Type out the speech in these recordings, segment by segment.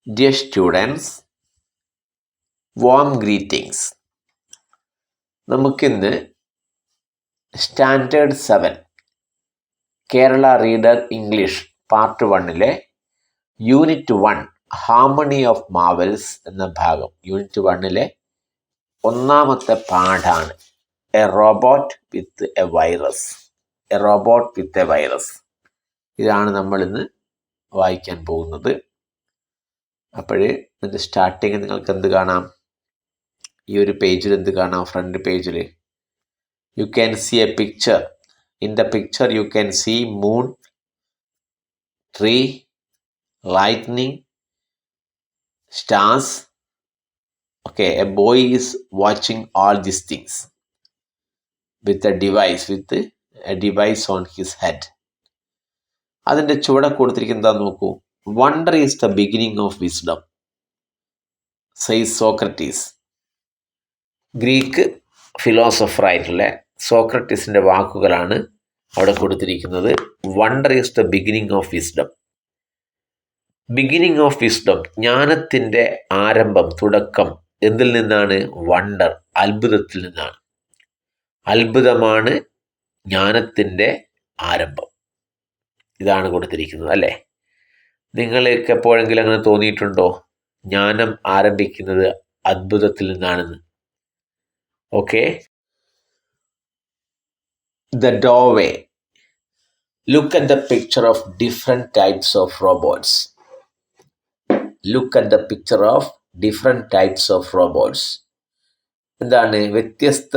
Dear students, warm greetings. നമുക്കിന്ന് standard 7 Kerala reader English part 1 unit 1 harmony of marvels എന്ന ഭാഗം unit 1 ഒന്നാമത്തെ പാഠാണ് a robot with a virus. ഇതാണ് നമ്മൾ ഇന്ന് വായിക്കാൻ പോകുന്നത്. അപ്പോൾ ഇതിൻ്റെ സ്റ്റാർട്ടിങ് നിങ്ങൾക്ക് എന്ത് കാണാം? ഈ ഒരു പേജിൽ എന്ത് കാണാം? ഫ്രണ്ട് പേജിൽ you can see a picture. In the picture you can see moon, tree, lightning, stars. Okay, a boy is watching all these things with a device on his head. അതിൻ്റെ ചുവടെ കൊടുത്തിരിക്കുന്നത് നോക്കൂ. Wonder is the beginning of wisdom, says Socrates. Greek philosopher ആയിട്ടുള്ള സോക്രട്ടീസിൻ്റെ വാക്കുകളാണ് അവിടെ കൊടുത്തിരിക്കുന്നത്. Wonder is the beginning of wisdom. Beginning of wisdom, ജ്ഞാനത്തിൻ്റെ ആരംഭം, തുടക്കം എന്തിൽ നിന്നാണ്? വണ്ടർ, അത്ഭുതത്തിൽ നിന്നാണ്. അത്ഭുതമാണ് ജ്ഞാനത്തിൻ്റെ ആരംഭം. ഇതാണ് കൊടുത്തിരിക്കുന്നത് അല്ലേ? നിങ്ങൾക്ക് എപ്പോഴെങ്കിലും അങ്ങനെ തോന്നിയിട്ടുണ്ടോ? ജ്ഞാനം ആരംഭിക്കുന്നത് അത്ഭുതത്തിൽ നിന്നാണെന്ന്. ഓക്കെ, ദ ഡോവേ. Look at the picture of different types of robots. എന്താണ്? വ്യത്യസ്ത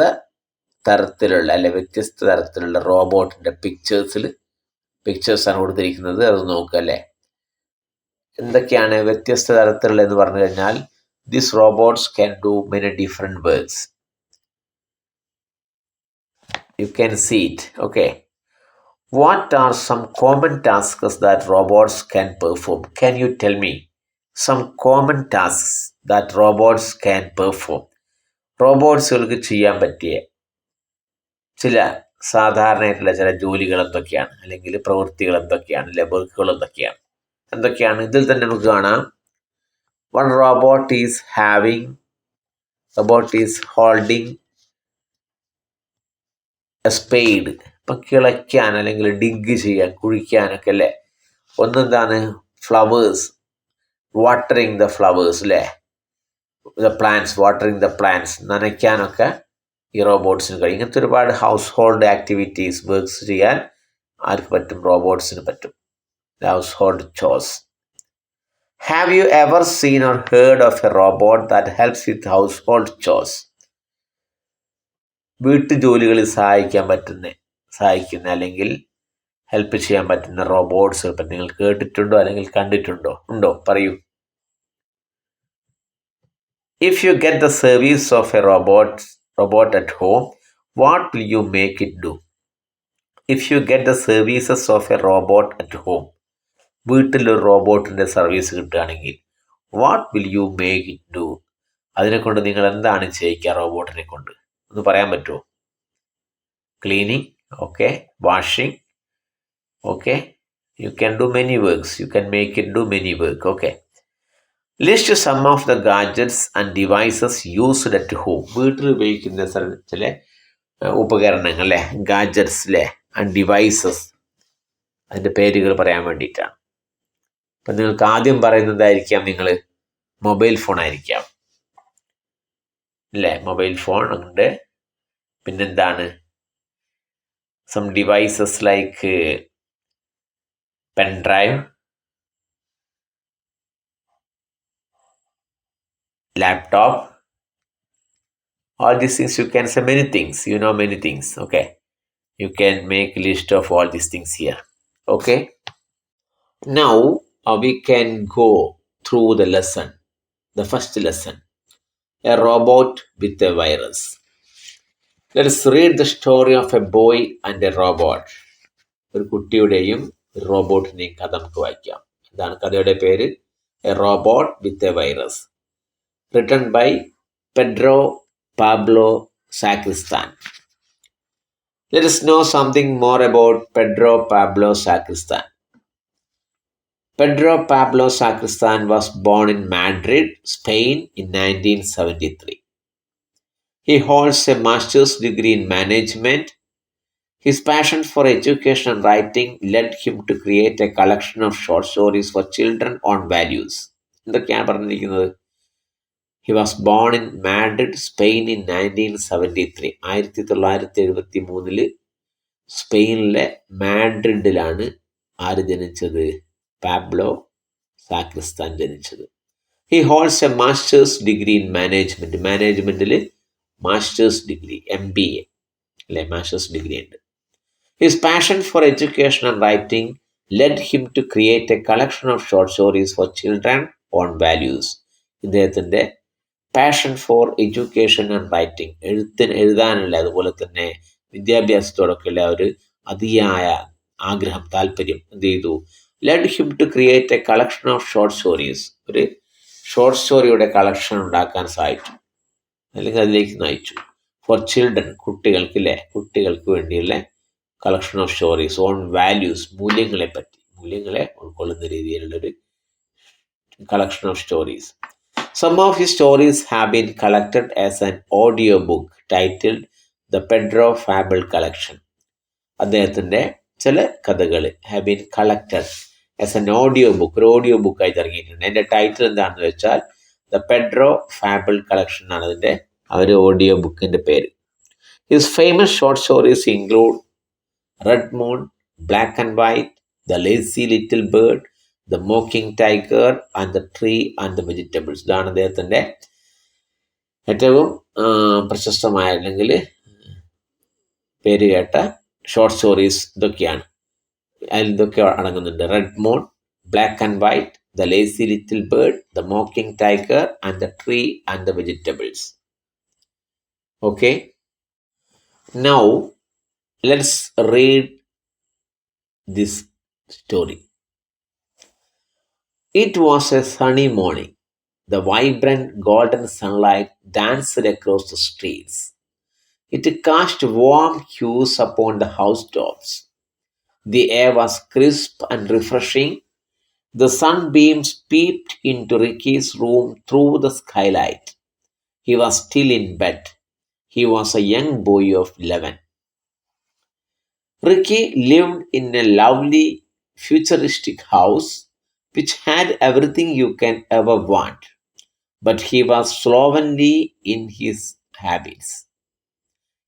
തരത്തിലുള്ള റോബോട്ടിൻ്റെ പിക്ചേഴ്സാണ് കൊടുത്തിരിക്കുന്നത്. അത് നോക്കുക അല്ലേ? എന്തൊക്കെയാണ് വ്യത്യസ്ത തരത്തിലുള്ള എന്ന് പറഞ്ഞു കഴിഞ്ഞാൽ, this robots can do many different works. You can see it. Okay, what are some common tasks that robots can perform? Can you tell me some common tasks that robots can perform? റോബോട്ട്സുകൾക്ക് ചെയ്യാൻ പറ്റിയ ചില സാധാരണയായിട്ടുള്ള ചില ജോലികൾ എന്തൊക്കെയാണ്, അല്ലെങ്കിൽ പ്രവൃത്തികൾ എന്തൊക്കെയാണ്, അല്ലെ വർക്കുകൾ എന്തൊക്കെയാണ്? ഇതിൽ തന്നെ നമുക്ക് കാണാം. One robot is holding A spade. ഇപ്പം കിളയ്ക്കാൻ അല്ലെങ്കിൽ ഡിഗ് ചെയ്യാൻ, കുഴിക്കാനൊക്കെ അല്ലേ. ഒന്നെന്താണ്? ഫ്ലവേഴ്സ്, വാട്ടറിങ് ദ ഫ്ലവേഴ്സ് അല്ലേ, വാട്ടറിങ് ദ പ്ലാന്റ്സ്, നനയ്ക്കാനൊക്കെ ഈ റോബോട്ട്സിന് കഴിയും. ഇങ്ങനത്തെ ഒരുപാട് ഹൗസ് ഹോൾഡ് ആക്ടിവിറ്റീസ്, വർക്ക്സ് ചെയ്യാൻ ആർക്ക് പറ്റും? റോബോട്ട്സിന് പറ്റും. ഹൗസ് ഹോൾഡ് ചോസ്. Have you ever seen or heard of a robot that helps with household ചോസ്? വീട്ടുജോലികളിൽ സഹായിക്കുന്ന അല്ലെങ്കിൽ ഹെൽപ്പ് ചെയ്യാൻ പറ്റുന്ന റോബോട്ട്സ് നിങ്ങൾ കേട്ടിട്ടുണ്ടോ അല്ലെങ്കിൽ കണ്ടിട്ടുണ്ടോ? ഉണ്ടോ? പറയൂ. If you get the service of a robot at home, what will you make it do? If you get the services of a robot at home, വീട്ടിലൊരു റോബോട്ടിൻ്റെ സർവീസ് കിട്ടുകയാണെങ്കിൽ, what will you make it do? അതിനെക്കൊണ്ട് നിങ്ങൾ എന്താണ് ചെയ്യിക്കുക? റോബോട്ടിനെ കൊണ്ട് ഒന്ന് പറയാൻ പറ്റുമോ? Cleaning, okay, washing, okay, you can do many works, you can make it do many work. Okay, list some of the gadgets and devices used at home. വീട്ടിൽ ഉപയോഗിക്കുന്ന ചില ഉപകരണങ്ങൾ അല്ലേ, ഗാഡ്ജറ്റ്സ് അല്ലേ, ആൻഡ് ഡിവൈസസ്, അതിൻ്റെ പേരുകൾ പറയാൻ വേണ്ടിയിട്ടാണ്. അപ്പം നിങ്ങൾക്ക് ആദ്യം പറയുന്നതായിരിക്കാം നിങ്ങൾ മൊബൈൽ ഫോൺ ആയിരിക്കാം അല്ലേ. മൊബൈൽ ഫോൺ ഉണ്ട്. പിന്നെന്താണ്? Some devices like pen drive, laptop, all these things. You can say many things, many things. Okay, you can make a list of all these things here. Okay, now we can go through the lesson. The first lesson, a robot with a virus. Let us read the story of a boy and a robot. ഒരു കുട്ടിയുടെയും റോബോട്ടിൻ്റെയും കഥ നമുക്ക് വായിക്കാം. എന്താണ് കഥയുടെ പേര്? A robot with a virus. written by Pedro Pablo Sacristan. Let us know something more about Pedro Pablo Sacristan. Pedro Pablo Sacristan was born in Madrid, Spain in 1973. He holds a master's degree in management. His passion for education and writing led him to create a collection of short stories for children on values. എന്തൊക്കെയാണ് പറഞ്ഞിരിക്കുന്നത്? He was born in Madrid, Spain in 1973. 1973 സ്പെയിനിലെ മാഡ്രിഡിലാണ് ആര് ജനിച്ചത്? Pablo സാക്രിസ്താൻ ജനിച്ചത്. He holds a master's degree in management. മാനേജ്മെന്റിൽ masters degree MBA അല്ലെ, masters degree ഉണ്ട്. His passion for education and writing led him to create a collection of short stories for children on values. ഇദ്ദേഹത്തിൻ്റെ passion for education and writing, എഴുതാനുള്ള അതുപോലെ തന്നെ വിദ്യാഭ്യാസത്തോടൊക്കെയുള്ള ഒരു അതിയായ ആഗ്രഹം, താല്പര്യം എന്ത് ചെയ്തു? Led him to create a collection of short stories, ഒരു ഷോർട്ട് സ്റ്റോറിയുടെ കളക്ഷൻ ഉണ്ടാക്കാൻ സഹായിച്ചു, അല്ലെങ്കിൽ അതിലേക്ക് നയിച്ചു. ഫോർ ചിൽഡ്രൻ, കുട്ടികൾക്ക് വേണ്ടിയുള്ള collection of stories on values, മൂല്യങ്ങളെ ഉൾക്കൊള്ളുന്ന രീതിയിലുള്ളൊരു collection of stories. Some of his stories have been collected as an audiobook titled The Pedro Fable Collection. അദ്ദേഹത്തിൻ്റെ ചില കഥകൾ have been collected as an audiobook, ഒരു audio ബുക്കായി ഇറങ്ങിയിട്ടുണ്ട്. അതിൻ്റെ ടൈറ്റിൽ എന്താണെന്ന് വെച്ചാൽ The Pedro Fable Collection ആണ് അതിൻ്റെ ഓഡിയോ ബുക്കിൻ്റെ പേര്. His famous short stories include Red Moon, Black and White, The Lazy Little Bird, The Mocking Tiger and the Tree and the Vegetables. ഇതാണ് അദ്ദേഹത്തിൻ്റെ ഏറ്റവും പ്രശസ്തമായ അല്ലെങ്കിൽ പേര് കേട്ട ഷോർട്ട് സ്റ്റോറീസ് ഇതൊക്കെയാണ്. അതിൽ ഇതൊക്കെ അടങ്ങുന്നുണ്ട്: red moon, black and white, the lazy little bird, the mocking tiger and the tree and the vegetables. Okay, now let's read this story. It was a sunny morning. The vibrant golden sunlight danced across the streets. It cast warm hues upon the housetops. The air was crisp and refreshing. The sunbeams peeped into Ricky's room through the skylight. He was still in bed. He was a young boy of 11. Ricky lived in a lovely, futuristic house which had everything you can ever want, but he was slovenly in his habits.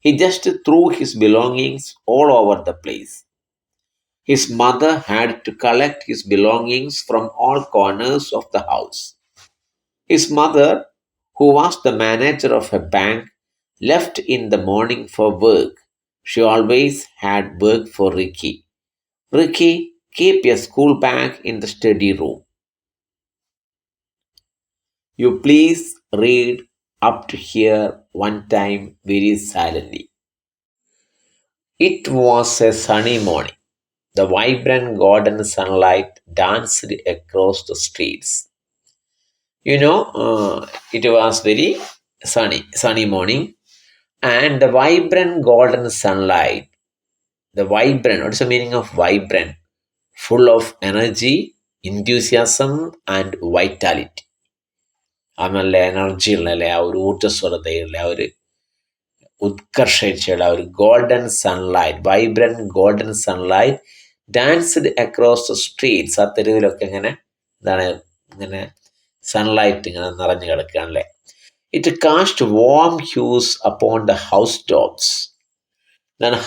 He just threw his belongings all over the place. His mother had to collect his belongings from all corners of the house. His mother, who was the manager of a bank, left in the morning for work. She always had work for Ricky. Ricky, keep a school bag in the study room. You please read up to here one time very silently. It was a sunny morning. The vibrant golden sunlight danced across the streets. It was very sunny morning, and the vibrant golden sunlight. The vibrant, what's the meaning of vibrant? Full of energy, enthusiasm and vitality. നല്ല എനർജിയുള്ള അല്ലെ, ആ ഒരു ഊർജ്ജസ്വലതയുള്ള ആ ഒരു ഉത്കർഷിച്ചുള്ള ഒരു golden sunlight, vibrant golden sunlight danced across the streets. ആ തെരുവിലൊക്കെ ഇങ്ങനെ സൺലൈറ്റ് ഇങ്ങനെ നിറഞ്ഞു കിടക്കുകയാണല്ലേ. It cast warm hues upon the housetops.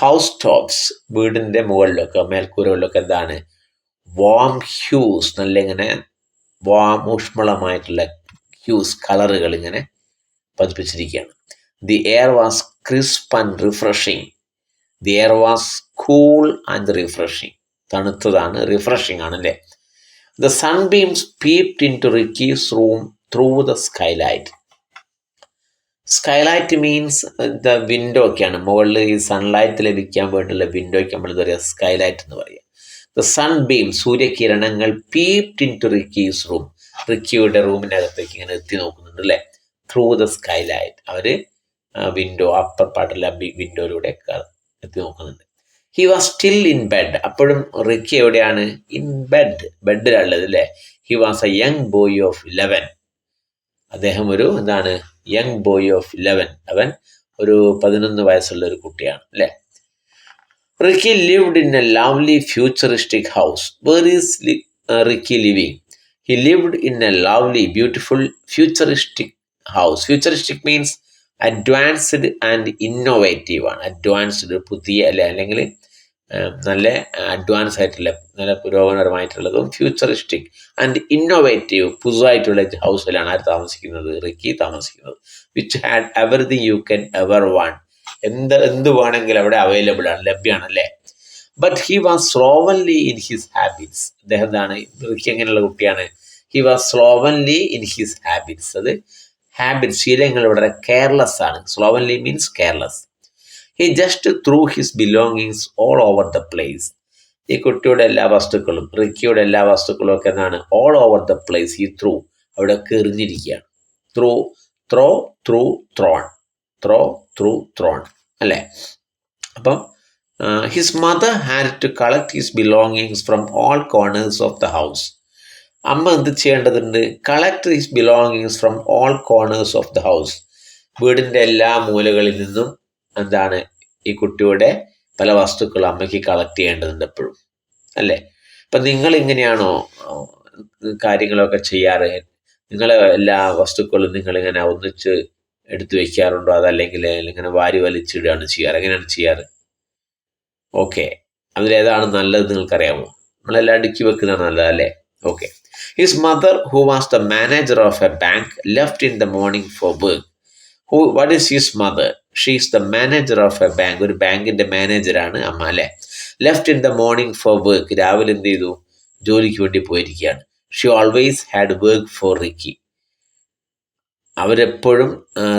Housetops, വീടിൻ്റെ മുകളിലൊക്കെ മേൽക്കൂരകളിലൊക്കെ എന്താണ്? വാം ഹ്യൂസ്, നല്ല ഇങ്ങനെ ഊഷ്മളമായിട്ടുള്ള ഹ്യൂസ്, കളറുകൾ ഇങ്ങനെ പതിപ്പിച്ചിരിക്കുകയാണ്. The air was crisp and refreshing. The air was cool and refreshing. തണുത്തതാണ്, റിഫ്രഷിങ് ആണല്ലേ. The sunbeams peeped into Ricky's room through the skylight. Skylight means the window ഒക്കെയാണ്. മുകളിൽ ഈ സൺലൈറ്റ് ലഭിക്കാൻ വേണ്ടിയുള്ള വിൻഡോയ്ക്ക് നമ്മൾ എന്താ പറയുക? സ്കൈലൈറ്റ് എന്ന് പറയുക. ദ സൺബീം, സൂര്യകിരണങ്ങൾ, peeped into Ricky's room, റിക്കിയുടെ റൂമിനകത്തേക്ക് ഇങ്ങനെ എത്തി നോക്കുന്നുണ്ട് അല്ലേ. ത്രൂ ദ സ്കൈലൈറ്റ്, അവർ വിൻഡോ, അപ്പർ പാർട്ടിലെ വിൻഡോയിലൂടെ എത്തി നോക്കുന്നുണ്ട്. He was still in bed. അപ്പോഴും റിക്കി എവിടെയാണ്? ഇൻ ബെഡ്, ബെഡിലുള്ളത് അല്ലേ. He was a young boy of 11. അദ്ദേഹം ഒരു യങ് ബോയ് ഓഫ് 11. അവൻ ഒരു 11 വയസ്സുള്ള ഒരു കുട്ടിയാണ് അല്ലേ. Ricky lived in a lovely futuristic house. Where is Ricky living? He lived in a lovely beautiful futuristic house. Futuristic means advanced and innovative ആണ്. Advanced, പുതിയ അല്ലെ, അല്ലെങ്കിൽ നല്ല അഡ്വാൻസ് ആയിട്ടുള്ള, നല്ല പുരോഗമനപരമായിട്ടുള്ളതും, ഫ്യൂച്ചറിസ്റ്റിക് ആൻഡ് ഇന്നോവേറ്റീവ്, പുതുതായിട്ടുള്ള ഹൗസിലാണ് ആര് താമസിക്കുന്നത്? റിക്കി താമസിക്കുന്നത്. Which had everything you can ever want. എന്ത് വേണമെങ്കിലും അവിടെ അവൈലബിൾ ആണ്, ലഭ്യമാണ് അല്ലേ. But he was slovenly in his habits. അദ്ദേഹം റിക്കി എങ്ങനെയുള്ള കുട്ടിയാണ്? He was slovenly in his habits. അത് ഹാബിറ്റ്, ശീലങ്ങൾ വളരെ കെയർലെസ് ആണ്. Slovenly means careless. He just threw his belongings all over the place. ഈ കുട്ടിയുടെ എല്ലാ വസ്തുക്കളും, റിക്കിയുടെ എല്ലാ വസ്തുക്കളും ഒക്കെ all over the place. He threw, അവിടെ എറിഞ്ഞിരിക്കുകയാണ്. ത്രോൺ അല്ലേ. അപ്പം his mother had to collect his belongings from all corners of the house. അമ്മ എന്ത് ചെയ്യേണ്ടതുണ്ട്? Collect his belongings from all corners of the house. വീടിൻ്റെ എല്ലാ മൂലകളിൽ നിന്നും ഈ കുട്ടിയുടെ പല വസ്തുക്കളും അമ്മയ്ക്ക് കളക്ട് ചെയ്യേണ്ടതുണ്ട് എപ്പോഴും അല്ലേ. അപ്പം നിങ്ങൾ ഇങ്ങനെയാണോ കാര്യങ്ങളൊക്കെ ചെയ്യാറ്? നിങ്ങളെ എല്ലാ വസ്തുക്കളും നിങ്ങളിങ്ങനെ ഒന്നിച്ച് എടുത്തു വയ്ക്കാറുണ്ടോ? അതല്ലെങ്കിൽ ഇങ്ങനെ വാരി വലിച്ചിടുകയാണ് ചെയ്യാറ്? എങ്ങനെയാണ് ചെയ്യാറ്? ഓക്കെ, അതിലേതാണ് നല്ലത് നിങ്ങൾക്കറിയാമോ? നമ്മളെല്ലാം അടുക്കി വെക്കുന്നതാണ് നല്ലത് അല്ലേ. Okay. His mother, who was the manager of A bank, left in the morning four work. What is his mother? She is the manager of A bank. ഒരു ബാങ്കിൻ്റെ മാനേജറാണ് അമ്മ അല്ലേ. Left in the morning four work. രാവിലെ എന്ത് ചെയ്തു? ജോലിക്ക് വേണ്ടി പോയിരിക്കുകയാണ്. She always hard work for Ricky. അവരെപ്പോഴും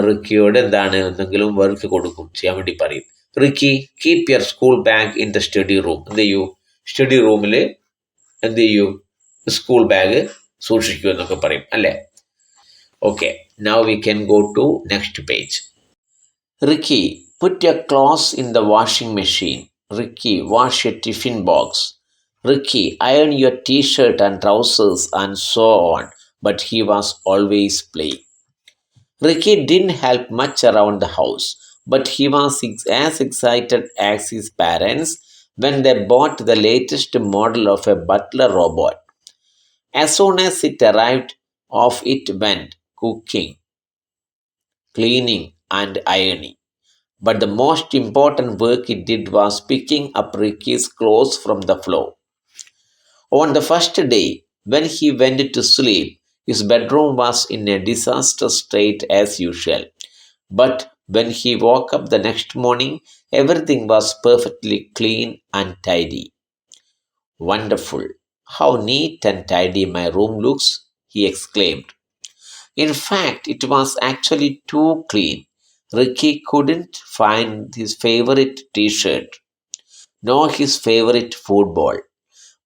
റിക്കിയോട് എന്തെങ്കിലും വർക്ക് കൊടുക്കും, ചെയ്യാൻ വേണ്ടി പറയും. Ricky, keep your school bag in the study room. എന്ത് ചെയ്യൂ? സ്റ്റഡി റൂമിൽ എന്ത് ചെയ്യൂ? സ്കൂൾ ബാഗ് സൂക്ഷിക്കൂ എന്നൊക്കെ പറയും അല്ലേ. Okay, now we can go to next page. Ricky, put your clothes in the washing machine. Ricky, wash your tiffin box. Ricky, iron your t-shirt and trousers and so on. But he was always playing. Ricky didn't help much around the house, but he was as excited as his parents when they bought the latest model of a butler robot. As soon as it arrived, off it went, cooking, cleaning, and ironing. But the most important work it did was picking up Ricky's clothes from the floor. On the first day, when he went to sleep, his bedroom was in a disastrous state as usual. But when he woke up the next morning, everything was perfectly clean and tidy. Wonderful! How neat and tidy my room looks, he exclaimed. In fact, it was actually too clean. Ricky couldn't find his favorite t-shirt, nor his favorite football.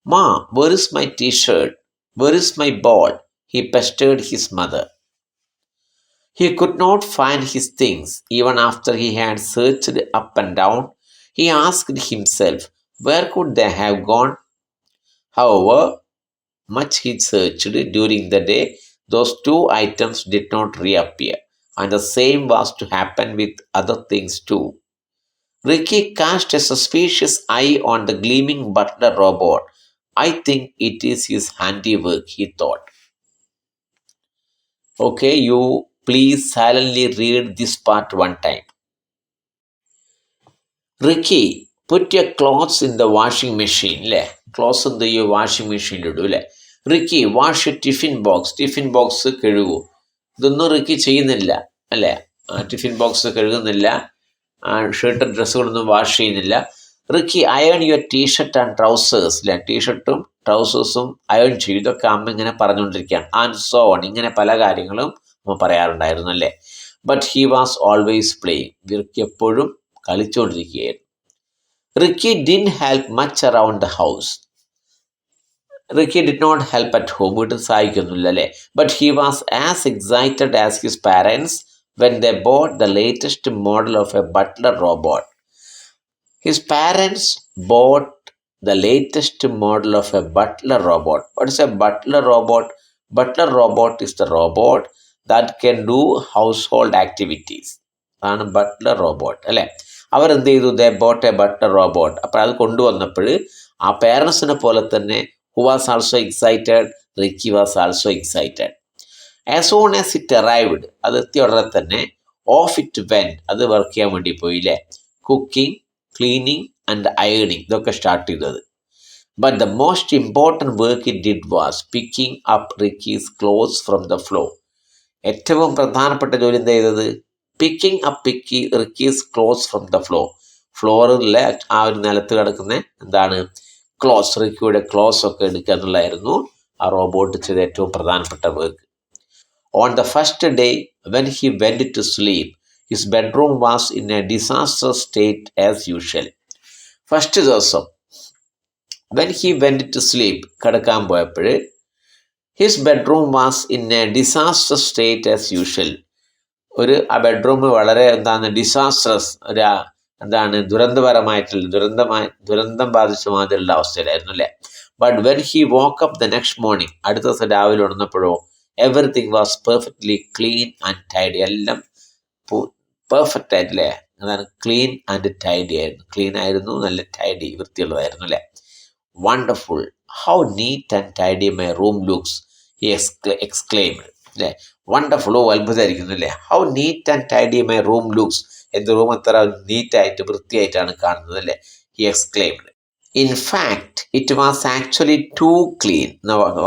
Ma, where is my t-shirt? Where is my ball? He pestered his mother. He could not find his things. Even after he had searched up and down, he asked himself, where could they have gone? However much he searched during the day, those two items did not reappear, and the same was to happen with other things too. Ricky cast a suspicious eye on the gleaming butler robot. I think it is his handiwork, he thought. Okay, you please silently read this part one time. Ricky, put your clothes in the washing machine. Clothes in the washing machine. Ricky, wash tiffin box. Tiffin box കഴുകൂ. ഇതൊന്നും Ricky ചെയ്യുന്നില്ല അല്ലേ. Tiffin box കഴുകുന്നില്ല, ഷർട്ടും ഡ്രസ്സുകളൊന്നും wash ചെയ്യുന്നില്ല. Ricky, iron your T-shirt and trousers. ടീഷർട്ടും ട്രൗസേഴ്സും അയൺ ചെയ്യും. ഇതൊക്കെ അമ്മ ഇങ്ങനെ പറഞ്ഞുകൊണ്ടിരിക്കുകയാണ്. ആൻഡ് സോ ഓൺ, ഇങ്ങനെ പല കാര്യങ്ങളും അമ്മ പറയാറുണ്ടായിരുന്നു അല്ലേ. But he was always playing. Ricky എപ്പോഴും കളിച്ചുകൊണ്ടിരിക്കുകയായിരുന്നു. Ricky didn't help much around the house. Ricky did not help at home. വീട്ടിൽ സഹായിക്കുന്നില്ല അല്ലേ. But he was as excited as his parents when they bought the latest model of a butler robot. His parents bought the latest model of a butler robot. What is a butler robot? Butler robot is the robot that can do household activities. അതാണ് butler robot അല്ലേ. അവരെന്ത് ചെയ്തു? ദേ boat A butler robot. അപ്പോൾ അത് കൊണ്ടുവന്നപ്പോൾ ആ പേരൻസിനെ പോലെ തന്നെ who was also excited, Ricky was also excited. As soon as it arrived, അത് എത്തിയ ഉടനെ തന്നെ ഓഫ് ഇറ്റ് വെൻറ്റ്, അത് വർക്ക് ചെയ്യാൻ വേണ്ടി പോയില്ലേ. കുക്കിംഗ്, ക്ലീനിങ് ആൻഡ് അയണിങ് ഇതൊക്കെ സ്റ്റാർട്ട് ചെയ്തത്. But the most important work it did was picking up Ricky's clothes from the floor. ഏറ്റവും പ്രധാനപ്പെട്ട ജോലി എന്താ ചെയ്തത്? Picking up Ricky's clothes from the floor. ഫ്ലോറിലെ ആ ഒരു നിലത്ത് കിടക്കുന്ന എന്താണ് ക്ലോത്ത്സ്, റിക്കിയുടെ ക്ലോത്ത്സ് ഒക്കെ എടുക്കുക എന്നുള്ളതായിരുന്നു ആ റോബോട്ട് ചെയ്ത ഏറ്റവും പ്രധാനപ്പെട്ട work. On the first day, when he went to sleep, his bedroom was in a disastrous state as usual. First ദിവസം when he went to sleep, കിടക്കാൻ പോയപ്പോൾ his bedroom was in a disastrous state as usual. ആ bedroom വളരെ disastrous, ദുരന്തപരമായിട്ടുള്ള ദുരന്തം ബാധിച്ച മാതിരിയുള്ള അവസ്ഥയിലായിരുന്നു അല്ലേ. But when he woke up the next morning, അടുത്ത ദിവസം രാവിലെ ഉണർന്നപ്പോഴോ everything was perfectly clean and tidy. എല്ലാം പെർഫെക്റ്റ് ആയിട്ടില്ലേ. അതാണ് ക്ലീൻ ആൻഡ് ടൈഡി ആയിരുന്നു. ക്ലീൻ ആയിരുന്നു, നല്ല ടൈഡി, വൃത്തിയുള്ളതായിരുന്നു അല്ലേ. Wonderful, how neat and tidy my room looks, he exclaimed അല്ലേ. വണ്ടർഫുൾ, അത്ഭുതമായിരിക്കുന്നു അല്ലേ. How neat and tidy my room looks, എൻ്റെ റൂം എത്ര നീറ്റായിട്ട് വൃത്തിയായിട്ടാണ് കാണുന്നത് അല്ലേ. He exclaimed. In fact it was actually too clean.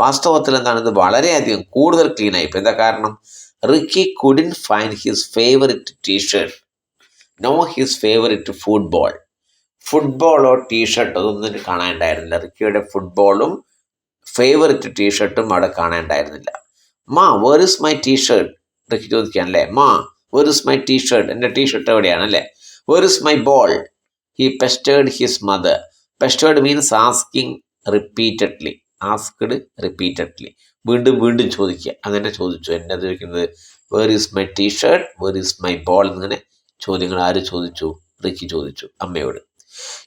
വാസ്തവത്തിൽ എന്താണ്, ഇത് വളരെയധികം കൂടുതൽ ക്ലീൻ ആയിപ്പോൾ. എന്താ കാരണം? Ricky couldn't find his favourite T-shirt, no his favourite football. ഫുട്ബോളോ ടീഷർട്ടോ അതൊന്നും കാണാനുണ്ടായിരുന്നില്ല. റിക്കിയുടെ ഫുട്ബോളും ഫേവറിറ്റ് ടീഷർട്ടും അവിടെ കാണാനുണ്ടായിരുന്നില്ല. Ma where is my T-shirt, Ricky ചോദിക്കാനല്ലേ. Ma where is my T-shirt, എൻ്റെ ടീഷർട്ട് എവിടെയാണല്ലേ. Where is my ball, he pestered his mother. Pestered means asking repeatedly. Asked repeatedly, വീണ്ടും വീണ്ടും ചോദിക്കുക. അങ്ങനെ ചോദിച്ചു. എന്നെ ചോദിക്കുന്നത് where is my T-shirt, where is my ball എന്നിങ്ങനെ ചോദ്യങ്ങൾ ആര് ചോദിച്ചു? റിക്കി ചോദിച്ചു അമ്മയോട്.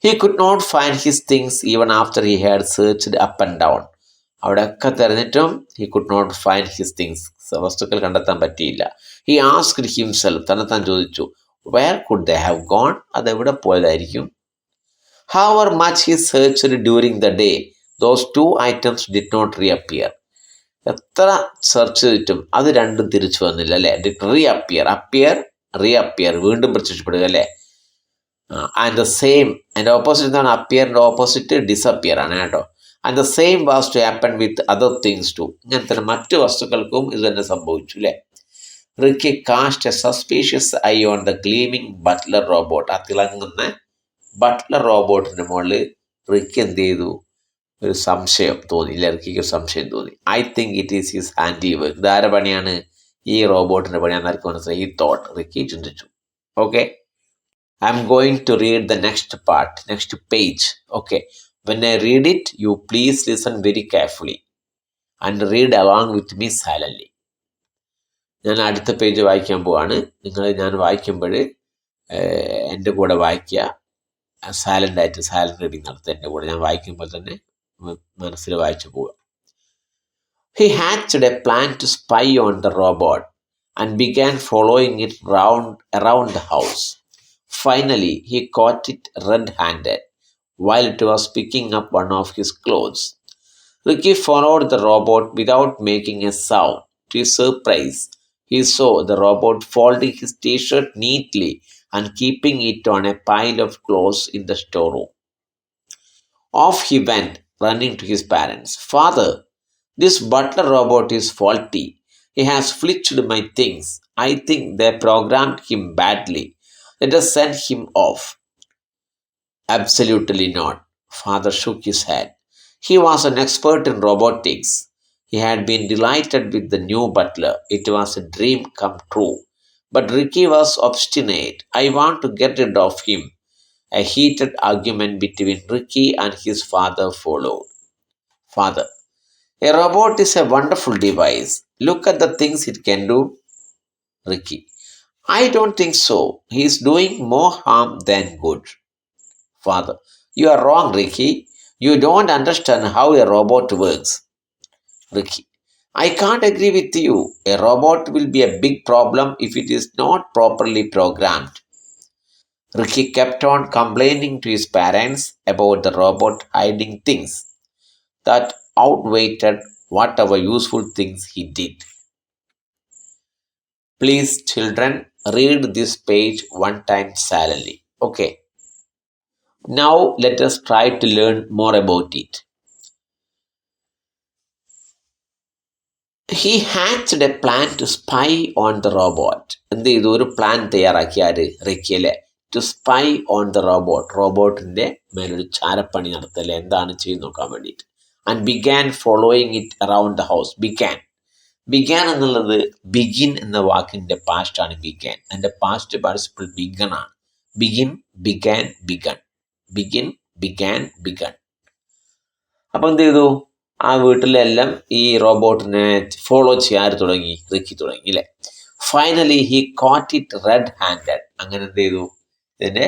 He could not find his things even after he had searched up and down. അവിടെയൊക്കെ തിരഞ്ഞിട്ടും he could not find his things, വസ്തുക്കൾ കണ്ടെത്താൻ പറ്റിയില്ല. ഹി ആസ്ക്ഡ് ഹിംസെൽഫ്, തന്നെത്താൻ ചോദിച്ചു where could they have gone, അതെവിടെ പോയതായിരിക്കും. However much he searched during the day, those two items did not reappear. എത്ര സെർച്ച് ചെയ്തിട്ടും അത് രണ്ടും തിരിച്ചു വന്നില്ല അല്ലേ. ഡിഡ് റീഅപ്പിയർ, അപ്പിയർ, റീഅപ്പിയർ, വീണ്ടും പ്രത്യക്ഷപ്പെടുക അല്ലേ. ആൻഡ് ദ സെയിം, അതിൻ്റെ ഓപ്പോസിറ്റ് എന്താണ്? അപ്പിയറിൻ്റെ ഓപ്പോസിറ്റ് ഡിസപ്പിയർ ആണ് കേട്ടോ. And the same was to happen with other things too. ഇങ്ങനത്തെ മറ്റു വസ്തുക്കൾക്കും ഇത് തന്നെ സംഭവിച്ചു അല്ലേ. Ricky cast a suspicious eye on the gleaming butler robot. ആ തിളങ്ങുന്ന ബട്ട്ലർ റോബോട്ടിൻ്റെ മുകളിൽ റിക്കി എന്ത് ചെയ്തു? ഒരു സംശയം തോന്നി ഇല്ല, റിക്കിക്ക് ഒരു സംശയം തോന്നി. I think it is his handiwork. ഇതാരുടെ പണിയാണ്? ഈ റോബോട്ടിൻ്റെ പണിയാണ്. ആർക്ക് മനസ്സിലായി? ഈ തോട്ട് റിക്കി ചിന്തിച്ചു. Okay, I'm going to read the next part, next page. Okay, when I read it, you please listen very carefully and read along with me silently. ഞാൻ അടുത്ത പേജ് വായിക്കാൻ പോവാണ്. ഞാൻ വായിക്കുമ്പോൾ എൻ്റെ കൂടെ വായിക്കുക. സൈലൻ്റായിട്ട് സൈലൻ്റ് റീഡിങ് നടത്തുക എൻ്റെ കൂടെ. ഞാൻ വായിക്കുമ്പോൾ തന്നെ മനസ്സിൽ വായിച്ചു പോവുക. He hatched a plan to spy on the robot and began following it around the house. Finally, he caught it red-handed while it was picking up one of his clothes. Ricky followed the robot without making a sound. To his surprise, he saw the robot folding his t-shirt neatly and keeping it on a pile of clothes in the storeroom. Off he went, running to his parents. Father, this butler robot is faulty. He has flicked my things. I think they programmed him badly. Let us send him off. Absolutely not. Father shook his head. He was an expert in robotics. He had been delighted with the new butler. It was a dream come true. But Ricky was obstinate. I want to get rid of him. A heated argument between Ricky and his father followed. Father, a robot is a wonderful device. Look at the things it can do. Ricky, I don't think so. He is doing more harm than good. Father, You are wrong, Ricky. You don't understand how a robot works. Ricky, I can't agree with you. A robot will be a big problem if it is not properly programmed. Ricky kept on complaining to his parents about the robot hiding things that outweighed whatever useful things he did. Please, children, read this page one time silently. Okay. Now let us try to learn more about it. He hatched a plan to spy on the robot. എന്ത് ചെയ്തു? ഒരു plan തയ്യാറാക്കി ആര്? Ricky അല്ലേ? To spy on the robot. റോബോട്ടിന്റെ മേലൊരു ചാരപ്പണി നടത്തല്ലേ, എന്താണ് ചെയ്ത് നോക്കാൻ വേണ്ടിയിട്ട്. And began following it around the house. Began എന്നുള്ളത് ബിഗിൻ എന്ന വാക്കിന്റെ പാസ്റ്റ് ആണ്. ബിഗാൻ അതിന്റെ പാസ്റ്റ് പാർട്ടിസിപ്പിൾ ബിഗൺ ആണ്. Begin, began, begun. Begin, began, begun. അപ്പൊ എന്ത് ചെയ്തു? ആ വീട്ടിലെല്ലാം ഈ റോബോട്ടിനെ ഫോളോ ചെയ്യാൻ തുടങ്ങി, റിക്കി തുടങ്ങി അല്ലേ. Finally he caught it red handed. അങ്ങനെ എന്ത് ചെയ്തു? ഇതിന്റെ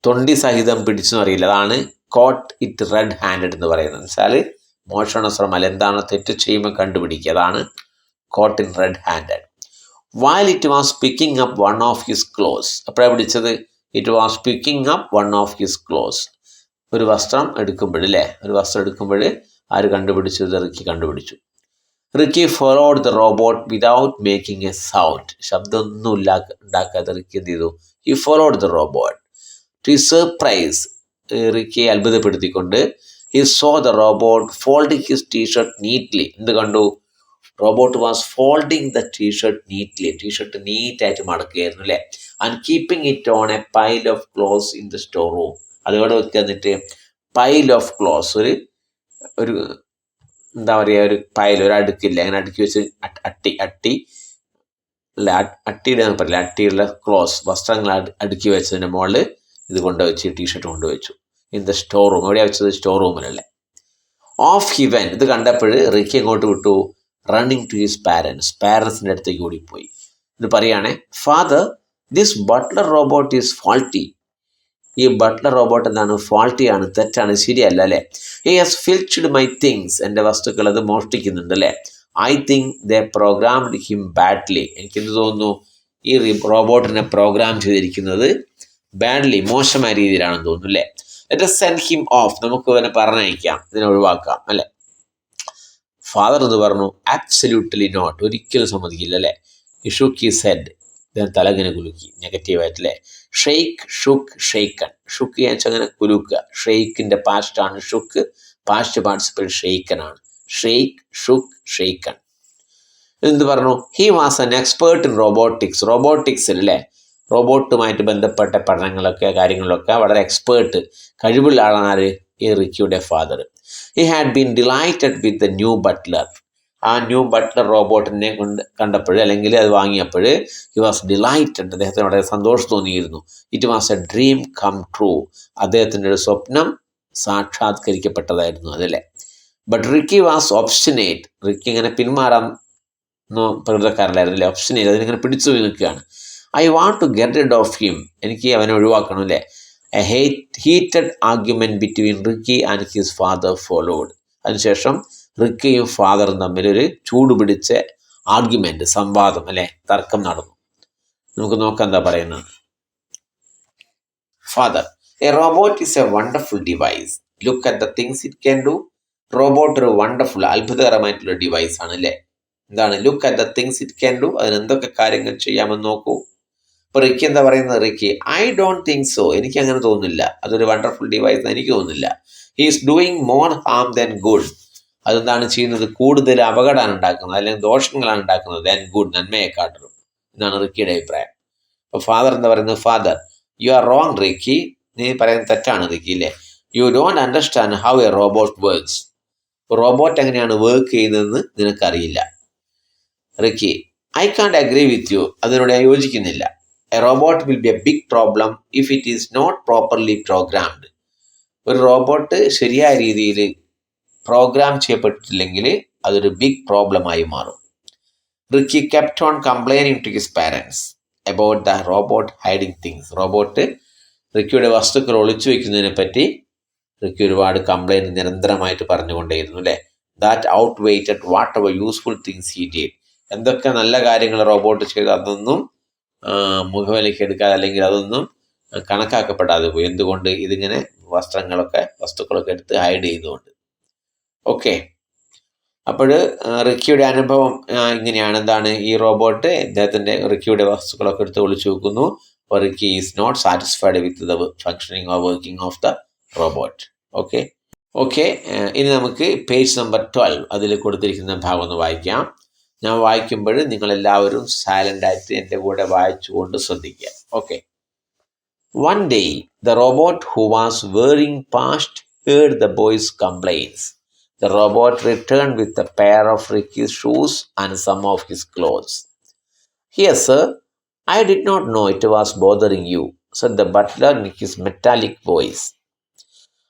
തൊണ്ടി സഹിതം പിടിച്ചെന്ന് അറിയില്ല. അതാണ് കോട്ട് ഇറ്റ് റെഡ് ഹാൻഡഡ് എന്ന് പറയുന്നത്. വെച്ചാല് മോഷണ ശ്രമം അല്ല, എന്താണോ തെറ്റ് ചെയ്യുമ്പോൾ കണ്ടുപിടിക്കുക, അതാണ് caught in red handed. While it was picking up one of his clothes. അപ്പോഴാണ് പിടിച്ചത്? It was picking up one of his clothes. ഒരു വസ്ത്രം എടുക്കുമ്പോൾ അല്ലേ, ഒരു വസ്ത്രം എടുക്കുമ്പോൾ ആര് കണ്ടുപിടിച്ചു? റിക്കി കണ്ടുപിടിച്ചു. Ricky followed the robot without making a sound. ശബ്ദമൊന്നും ഉണ്ടാക്കാതെ റിക്കി എന്ത് ചെയ്തു? He followed the robot. To surprise, റിക്കിയെ അത്ഭുതപ്പെടുത്തിക്കൊണ്ട്, he saw the robot folding his T-shirt neatly. എന്ത് കണ്ടു? Robot was folding the T-shirt neatly. T-shirt നീറ്റായിട്ട് മടക്കുകയായിരുന്നു അല്ലേ. And keeping it on a pile of clothes in the storeroom. അതോടെ വെക്കുക. എന്നിട്ട് പൈൽ ഓഫ് ക്ലോത്ത്സ്, ഒരു എന്താ പറയുക, ഒരു പൈൽ, ഒരു അടുക്കില്ല, അങ്ങനെ അടുക്കി വെച്ച് അട്ടിയുടെ പറയില്ല, അട്ടിയുള്ള ക്ലോത്ത്സ്, വസ്ത്രങ്ങൾ അടുക്കി വെച്ചതിൻ്റെ മുകളിൽ ഇത് കൊണ്ടുവച്ച് ടീഷർട്ട് കൊണ്ടുവച്ചു. In the storeroom. എവിടെയാണ് വെച്ചത്? സ്റ്റോർ റൂമിലല്ലേ. Off he went. ഇത് കണ്ടപ്പോൾ റിക്കി എങ്ങോട്ട് വിട്ടു? റണ്ണിങ് ടു ഹിസ് പാരൻസിൻ്റെ അടുത്തേക്ക് ഓടിപ്പോയി. ഇത് പറയുകയാണെ, father, this butler robot is faulty. ഈ ബട്ട്ലർ റോബോട്ട് എന്താണ്? ഫാൾട്ടി ആണ്, തെറ്റാണ്, ശരിയല്ല അല്ലേ. He has filched my things. എൻ്റെ വസ്തുക്കൾ അത് മോഷ്ടിക്കുന്നുണ്ട് അല്ലേ. I think they programmed him badly. എനിക്കെന്ത് തോന്നുന്നു? ഈ റോബോട്ടിനെ പ്രോഗ്രാം ചെയ്തിരിക്കുന്നത് ബാഡ്ലി, മോശമായ രീതിയിലാണെന്ന് തോന്നുന്നു അല്ലേ. Let us send him off. നമുക്ക് ഇവനെ പറഞ്ഞയക്കാം, ഇതിനെ ഒഴിവാക്കാം അല്ലേ. ഫാദർ എന്ന് പറഞ്ഞു, ആബ്സല്യൂട്ട്ലി നോട്ട്. ഒരിക്കലും സമ്മതിക്കില്ല അല്ലേ. He shook his head. ഇദ്ദേഹം തലങ്ങനെ കുലുക്കി, നെഗറ്റീവായിട്ടല്ലേ. Shake, shook, shaken. ഷുക്ക് ചെയ്യാൻ വെച്ചാൽ അങ്ങനെ കുലുക്കുക. ഷെയ്ക്കിൻ്റെ പാസ്റ്റ് ആണ് ഷുക്ക്, പാസ്റ്റ് പാർട്ടിസിപ്പിൾ ഷെയ്ക്കൺ ആണ്. Shake, shook, shaken. എന്ത് പറഞ്ഞു? He was an expert in robotics. റോബോട്ടിക്സിൽ അല്ലേ, റോബോട്ടുമായിട്ട് ബന്ധപ്പെട്ട പഠനങ്ങളൊക്കെ കാര്യങ്ങളിലൊക്കെ വളരെ എക്സ്പേർട്ട്, കഴിവുള്ള ആളാണ് ആര്? ഈ റിക്കിയുടെ father. He had been delighted with the new butler. ആ ന്യൂ ബട്ട്ലർ റോബോട്ടിനെ കണ്ടപ്പോൾ, അല്ലെങ്കിൽ അത് വാങ്ങിയപ്പോൾ, ഹി വാസ് ഡിലൈറ്റഡ്. അദ്ദേഹത്തിന് വളരെ സന്തോഷം തോന്നിയിരുന്നു. It was a dream come true. അദ്ദേഹത്തിൻ്റെ ഒരു സ്വപ്നം സാക്ഷാത്കരിക്കപ്പെട്ടതായിരുന്നു അതല്ലേ. But Ricky was obstinate. Ricky ഇങ്ങനെ പിന്മാറാൻ പ്രകൃതക്കാരനായിരുന്നില്ലേ, ഒബ്സ്റ്റിനേറ്റ്. അതിനിങ്ങനെ പിടിച്ചു നിൽക്കുകയാണ്. I want to get rid of him. എനിക്ക് അവനെ ഒഴിവാക്കണം അല്ലേ. A heated argument between Ricky and his father followed. അതിനുശേഷം റിക്കിയും ഫാദറും തമ്മിലൊരു ചൂടുപിടിച്ച ആർഗ്യുമെന്റ്, സംവാദം അല്ലെ, തർക്കം നടന്നു. നമുക്ക് നോക്കാം എന്താ പറയുന്നത്. Father, A robot is A wonderful device. Look at the things it can do. Robot ഒരു വണ്ടർഫുൾ, അത്ഭുതകരമായിട്ടുള്ള ഡിവൈസ് ആണ് അല്ലേ. എന്താണ്? Look at the things it can do. അതിന് എന്തൊക്കെ കാര്യങ്ങൾ ചെയ്യാമെന്ന് നോക്കൂ. അപ്പൊ റിക്കി എന്താ പറയുന്നത്? Ricky, I don't think so. എനിക്ക് അങ്ങനെ തോന്നുന്നില്ല. അതൊരു വണ്ടർഫുൾ ഡിവൈസ് എനിക്ക് തോന്നുന്നില്ല. He is doing more Ham than good. അതെന്താണ് ചെയ്യുന്നത്? കൂടുതൽ അപകടമാണ് ഉണ്ടാക്കുന്നത്, അല്ലെങ്കിൽ ദോഷങ്ങളാണ് ഉണ്ടാക്കുന്നത്. ദാൻ ഗുഡ്, നന്മയെക്കാട്ടിലും. എന്നാണ് റിക്കിയുടെ അഭിപ്രായം. അപ്പോൾ ഫാദർ എന്താ പറയുന്നത്? Father, you are wrong Ricky. നീ പറയുന്നത് തെറ്റാണ് റിക്കി അല്ലേ. You don't understand how a robot works. Robot എങ്ങനെയാണ് വർക്ക് ചെയ്യുന്നതെന്ന് നിനക്കറിയില്ല. Ricky, I can't agree with you. അതിനോട് ഞാൻ യോജിക്കുന്നില്ല. A robot will be a big problem if it is not properly programmed. ഒരു റോബോട്ട് ശരിയായ രീതിയിൽ പ്രോഗ്രാം ചെയ്യപ്പെട്ടിട്ടില്ലെങ്കിൽ അതൊരു ബിഗ് പ്രോബ്ലമായി മാറും. Ricky kept on complaining to his parents about the robot hiding things. Robot റിക്കിയുടെ വസ്തുക്കൾ ഒളിച്ചു വയ്ക്കുന്നതിനെ പറ്റി റിക്കി ഒരുപാട് കംപ്ലൈൻറ്റ് നിരന്തരമായിട്ട് പറഞ്ഞുകൊണ്ടേയിരുന്നു അല്ലേ. That out weighted what ever useful things he did. എന്തൊക്കെ നല്ല കാര്യങ്ങൾ റോബോട്ട് ചെയ്തു അതൊന്നും മുഖവിലേക്ക് എടുക്കാതെ അല്ലെങ്കിൽ അതൊന്നും കണക്കാക്കപ്പെടാതെ പോയി. എന്തുകൊണ്ട്? ഇതിങ്ങനെ വസ്തുക്കളൊക്കെ എടുത്ത് ഹൈഡ് ചെയ്തുകൊണ്ട്. ഓക്കെ, അപ്പോൾ റിക്കിയുടെ അനുഭവം ഇങ്ങനെയാണ്. എന്താണ്? ഈ റോബോട്ട് റിക്കിയുടെ വസ്തുക്കളൊക്കെ എടുത്ത് ഒളിച്ചു വെക്കുന്നു. Ricky is not satisfied with the functioning or working of the robot. Okay, ഇനി നമുക്ക് പേജ് നമ്പർ 12 അതിൽ കൊടുത്തിരിക്കുന്ന ഭാഗം ഒന്ന് വായിക്കാം. ഞാൻ വായിക്കുമ്പോൾ നിങ്ങളെല്ലാവരും സൈലൻ്റായിട്ട് എൻ്റെ കൂടെ വായിച്ചുകൊണ്ട് ശ്രദ്ധിക്കുക. Okay. One day, the robot who was wearing past heard the boy's complaints. The robot returned with a pair of Ricky's shoes and some of his clothes. "Here, sir, I did not know it was bothering you," said the butler in his metallic voice.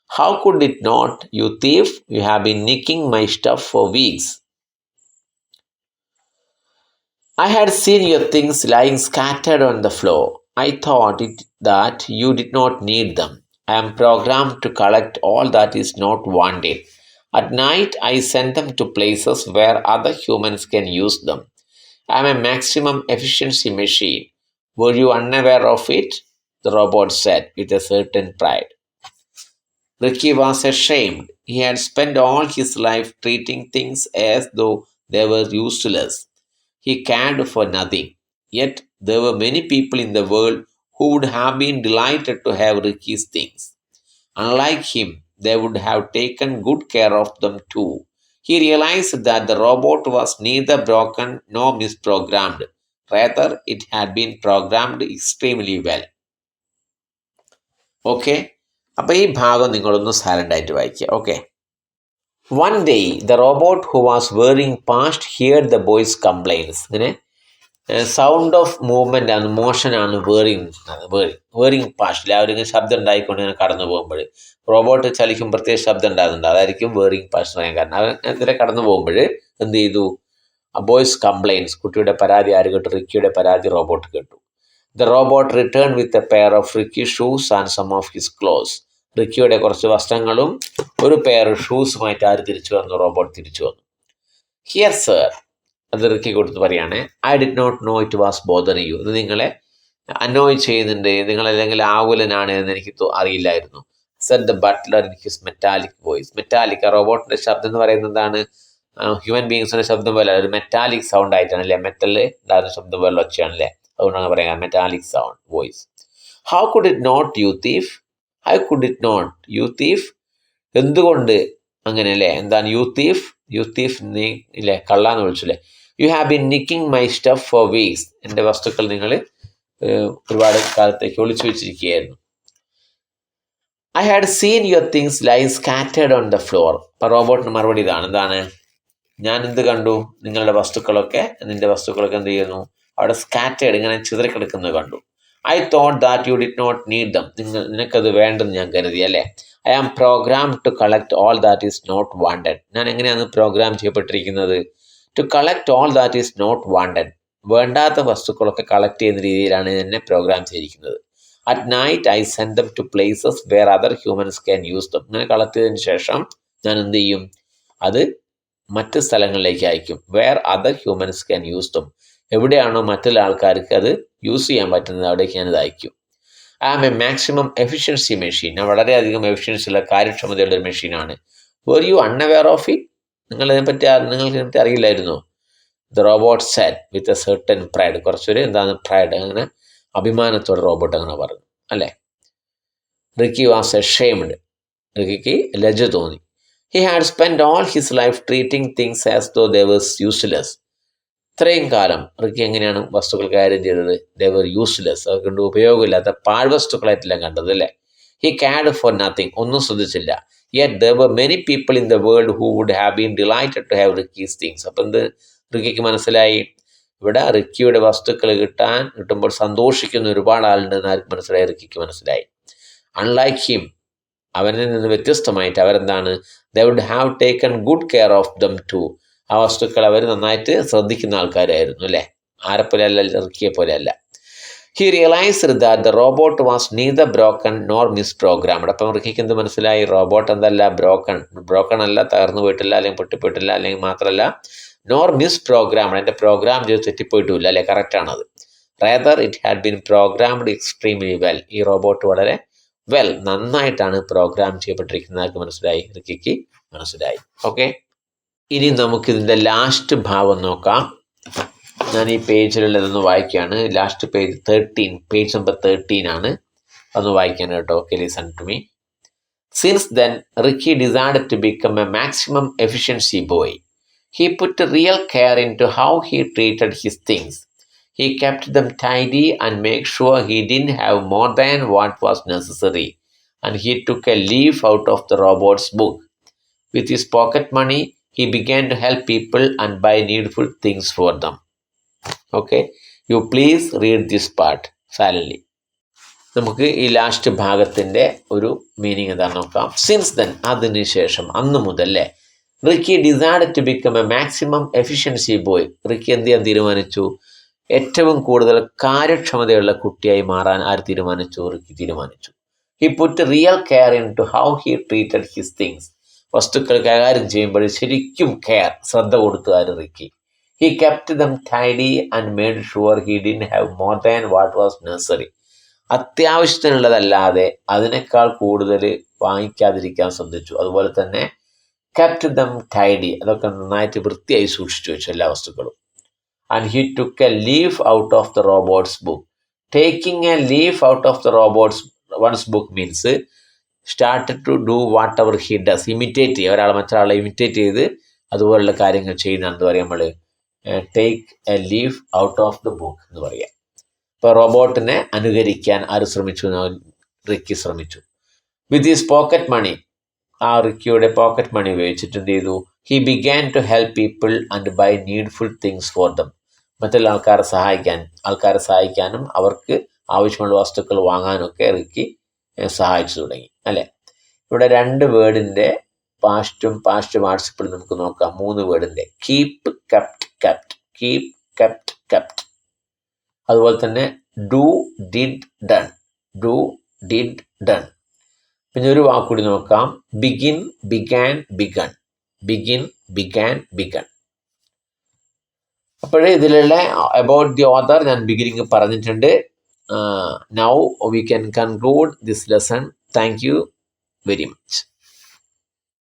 "How could it not, you thief? You have been nicking my stuff for weeks. I had seen your things lying scattered on the floor. I thought that you did not need them. I am programmed to collect all that is not wanted. At night, I send them to places where other humans can use them. I am a maximum efficiency machine. Were you unaware of it?" the robot said with a certain pride. Ricky was ashamed. He had spent all his life treating things as though they were useless. He cared for nothing. Yet there were many people in the world who would have been delighted to have Ricky's things. Unlike him, they would have taken good care of them too. He realized that the robot was neither broken nor misprogrammed. Rather, it had been programmed extremely well. Okay, അപ്പോൾ ഈ ഭാഗം നിങ്ങളൊന്ന് സൈലൻ്റായിട്ട് വായിക്കുക. Okay. One day, the robot who was wearing past heard the boy's complaints. ഇങ്ങനെ sound of movement ആണ്, മോഷനാണ് worrying past. അവരിങ്ങനെ ശബ്ദം ഉണ്ടായിക്കൊണ്ട് ഇങ്ങനെ കടന്നു പോകുമ്പോൾ റോബോട്ട് ചലിക്കും പ്രത്യേക ശബ്ദം ഉണ്ടാകുന്നുണ്ട്. അതായിരിക്കും വേറിങ് പാസ്റ്റ് പറയാൻ കാരണം. അവരെ കടന്നു പോകുമ്പോൾ എന്ത് ചെയ്തു? ബോയ്സ് കംപ്ലൈൻസ്, കുട്ടിയുടെ പരാതി ആര് കേട്ടു? റിക്കിയുടെ പരാതി റോബോട്ട് കേട്ടു. The robot return with a pair of Ricky shoes and some of his clothes. റിക്കിയുടെ കുറച്ച് വസ്ത്രങ്ങളും ഒരു പെയർ ഷൂസുമായിട്ട് ആര് തിരിച്ചു വന്നു? റോബോട്ട് തിരിച്ചു വന്നു. "ഹിയർ സർ," അത് റിക്കി കൊടുത്ത് പറയാണ്. "I did not know it was bothering you." ഇത് നിങ്ങളെ അനോയ് ചെയ്യുന്നുണ്ട്, നിങ്ങളല്ലെങ്കിൽ ആകുലനാണ് എന്ന് എനിക്ക് അറിയില്ലായിരുന്നു. Said the butler in his metallic voice. Metallic, റോബോട്ടിൻ്റെ ശബ്ദം എന്ന് പറയുന്നത് എന്താണ്? ഹ്യൂമൻ ബീങ്സിൻ്റെ ശബ്ദം പോലെ ഒരു മെറ്റാലിക് സൗണ്ട് ആയിട്ടാണ് അല്ലേ, മെറ്റല് ഉണ്ടാകുന്ന ശബ്ദം പോലെ ഒച്ചയാണല്ലേ, അതുകൊണ്ടാണ് പറയുക metallic sound voice. "How could it not you thief? How could it not you thief?" എന്തുകൊണ്ട് അങ്ങനെ അല്ലേ? എന്താണ് യു തീഫ്? യു തീഫ് നീ ഇല്ലേ, കള്ളാന്ന് വിളിച്ചില്ലേ. "You have been nicking my stuff for weeks." എൻ്റെ വസ്തുക്കൾ നിങ്ങൾ ഒരുപാട് കാലത്തേക്ക് ഒളിച്ചു വെച്ചിരിക്കുകയായിരുന്നു. "I had seen your things lying scattered on the floor." അപ്പോൾ റോബോട്ടിന് മറുപടി ഇതാണ്. എന്താണ്? ഞാൻ എന്ത് കണ്ടു? നിന്റെ വസ്തുക്കളൊക്കെ എന്ത് ചെയ്യുന്നു? അവിടെ സ്കാറ്റേർഡ്, ഇങ്ങനെ ചിതറിക്കിടക്കുന്നത് കണ്ടു. "I thought that you did not need them." നിനക്കത് വേണ്ടെന്ന് ഞാൻ കരുതി അല്ലേ. "I am programmed to collect all that is not wanted." ഞാൻ എങ്ങനെയാണ് പ്രോഗ്രാം ചെയ്യപ്പെട്ടിരിക്കുന്നത്? To collect all that is not wanted. വേണ്ടാത്ത വസ്തുക്കളൊക്കെ കളക്ട് ചെയ്യുന്ന രീതിയിലാണ് എന്നെ പ്രോഗ്രാം ചെയ്തിരിക്കുന്നത്. "At night I send them to places where other humans can use them." ഇങ്ങനെ കളക്ട് ചെയ്തതിന് ശേഷം ഞാൻ എന്ത് ചെയ്യും? അത് മറ്റ് സ്ഥലങ്ങളിലേക്ക് അയക്കും. Where other humans can use them. എവിടെയാണോ മറ്റുള്ള ആൾക്കാർക്ക് അത് യൂസ് ചെയ്യാൻ പറ്റുന്നത് അവിടേക്ക് ഞാനത് അയക്കും. "I am a maximum efficiency machine." ഞാൻ വളരെയധികം എഫിഷ്യൻസിയുള്ള കാര്യക്ഷമതയുള്ള ഒരു മെഷീനാണ്. "Were you unaware of it?" നിങ്ങൾക്ക് അറിയില്ലായിരുന്നു. The robot said with a certain pride. കുറച്ചൊരു പ്രൈഡ്, അങ്ങനെ അഭിമാനത്തോടെ റോബോട്ട് അങ്ങനെ പറഞ്ഞു അല്ലേ. Ricky was എഷേംഡ്. റിക്കിക്ക് ലജ്ജ തോന്നി. "He had spend all his life treating things as though they was useless." ഇത്രയും കാലം റിക്കി എങ്ങനെയാണ് വസ്തുക്കൾ കാര്യം ചെയ്തത്? They were useless. അതുകൊണ്ട് ഉപയോഗമില്ലാത്ത പാഴ്വസ്തുക്കളായിട്ടെല്ലാം കണ്ടത് അല്ലേ. "He cared for nothing." ഒന്നും ശ്രദ്ധിച്ചില്ല. "Yet there were many people in the world who would have been delighted to have Ricky's things." അപ്പം എന്ത് റിക്കിക്ക് മനസ്സിലായി? ഇവിടെ റിക്കിയുടെ വസ്തുക്കൾ കിട്ടുമ്പോൾ സന്തോഷിക്കുന്ന ഒരുപാട് ആളുണ്ടെന്ന് ആർക്ക് മനസ്സിലായി? റിക്കിക്ക് മനസ്സിലായി. "അൺലൈക്ക് ഹിം," അവനിൽ നിന്ന് വ്യത്യസ്തമായിട്ട് അവരെന്താണ്? "they would have taken good care of them too." ആ വസ്തുക്കൾ അവർ നന്നായിട്ട് ശ്രദ്ധിക്കുന്ന ആൾക്കാരായിരുന്നു അല്ലേ. ആരെപ്പോലെ അല്ല, റിക്കിയെ പോലെ അല്ല. He realised that the robot was neither broken nor misprogrammed. അപ്പം റിക്കിക്ക് എന്ത് മനസ്സിലായി? റോബോട്ട് എന്തല്ല, ബ്രോക്കൺ അല്ല, തകർന്നു പോയിട്ടില്ല, അല്ലെങ്കിൽ പൊട്ടിപ്പോയിട്ടില്ല, അല്ലെങ്കിൽ മാത്രമല്ല നോർ മിസ്പ്രോഗ്രാംഡ്, എൻ്റെ പ്രോഗ്രാം ചെയ്ത് തെറ്റിപ്പോയിട്ടുമില്ല, അല്ലെ, കറക്റ്റാണത്. Rather it had been programmed extremely well. ഈ റോബോട്ട് വളരെ നന്നായിട്ടാണ് പ്രോഗ്രാം ചെയ്യപ്പെട്ടിരിക്കുന്നതായിട്ട് മനസ്സിലായി, റിക്കിക്ക് മനസ്സിലായി. ഓക്കെ, ഇനി നമുക്കിതിൻ്റെ ലാസ്റ്റ് ഭാഗം നോക്കാം. ഞാൻ ഈ പേജിലുള്ളതൊന്ന് വായിക്കുകയാണ്. ലാസ്റ്റ് പേജ് 13, പേജ് നമ്പർ 13 ആണ്. അതൊന്ന് വായിക്കാൻ കേട്ടോ. Okay, listen to me. Since then Ricky decided to become a maximum efficiency boy. He put real care into how he treated his things. He kept them tidy and made sure he didn't have more than what was necessary. And he took a leaf out of the robot's book. With his pocket money, he began to help people and buy needful things for them. Okay, you please read this part silently. നമുക്ക് ഈ last ഭാഗത്തിൻ്റെ ഒരു meaning എന്താണെന്ന് നോക്കാം. Since then, അതിനുശേഷം, അന്ന് മുതലേ, Ricky decide to become a maximum efficiency boy. Ricky എന്ത് ചെയ്യാൻ തീരുമാനിച്ചു? ഏറ്റവും കൂടുതൽ കാര്യക്ഷമതയുള്ള കുട്ടിയായി മാറാൻ ആര് തീരുമാനിച്ചു? റിക്കി തീരുമാനിച്ചു. He put real care into how he treated his things. വസ്തുക്കൾ കൈകാര്യം ചെയ്യുമ്പോൾ ശരിക്കും ശ്രദ്ധ കൊടുത്തു ആര്? Ricky. He kept them tidy and made sure he didn't have more than what was necessary. അത്യാവശ്യത്തിനുള്ളതല്ലാതെ അതിനേക്കാൾ കൂടുതൽ വാങ്ങിക്കാതിരിക്കാൻ ശ്രദ്ധിച്ചു. അതുപോലെ തന്നെ കെപ്റ്റ് ദം ടൈഡി, അതൊക്കെ നന്നായിട്ട് വൃത്തിയായി സൂക്ഷിച്ചു വെച്ചു എല്ലാ വസ്തുക്കളും. And he took a leaf out of the robot's book. Taking a leaf out of the robot's ones book means started to do whatever he does. Imitate ചെയ്യുക, ഒരാളെ മറ്റൊരാളെ ഇമിറ്റേറ്റ് ചെയ്ത് അതുപോലുള്ള കാര്യങ്ങൾ ചെയ്യുന്ന എന്ത് പറയുക നമ്മൾ? Take A leaf out of the book എന്ന് പറയുക. ഇപ്പോൾ റോബോട്ടിനെ അനുകരിക്കാൻ ആര് ശ്രമിച്ചു? റിക്കി ശ്രമിച്ചു. വിത്ത് ഹിസ് പോക്കറ്റ് മണി, ആ റിക്കിയുടെ പോക്കറ്റ് മണി ഉപയോഗിച്ചിട്ട് എന്ത് ചെയ്തു? He began to help people and buy needful things for them. മറ്റുള്ള ആൾക്കാരെ സഹായിക്കാനും അവർക്ക് ആവശ്യമുള്ള വസ്തുക്കൾ വാങ്ങാനൊക്കെ റിക്കി സഹായിച്ചു തുടങ്ങി, അല്ലേ? ഇവിടെ 2 വേർഡിൻ്റെ പാസ്റ്റും പാസ്റ്റ് പാർട്ടിസിപ്പിളും നമുക്ക് നോക്കാം. 3 വേർഡിൻ്റെ keep, kept, kept. Keep, kept, kept. അതുപോലെ തന്നെ do, did, done. Do, did, done. പിന്നെ ഒരു വാക്കുകൂടി നോക്കാം. Begin, began, begun. Begin, began, begun. അപ്പോഴേ ഇതിലുള്ള അബൌട്ട് ദി ഓഥർ ഞാൻ ബിഗിനിങ് പറഞ്ഞിട്ടുണ്ട്. Now we can conclude this lesson. Thank you very much.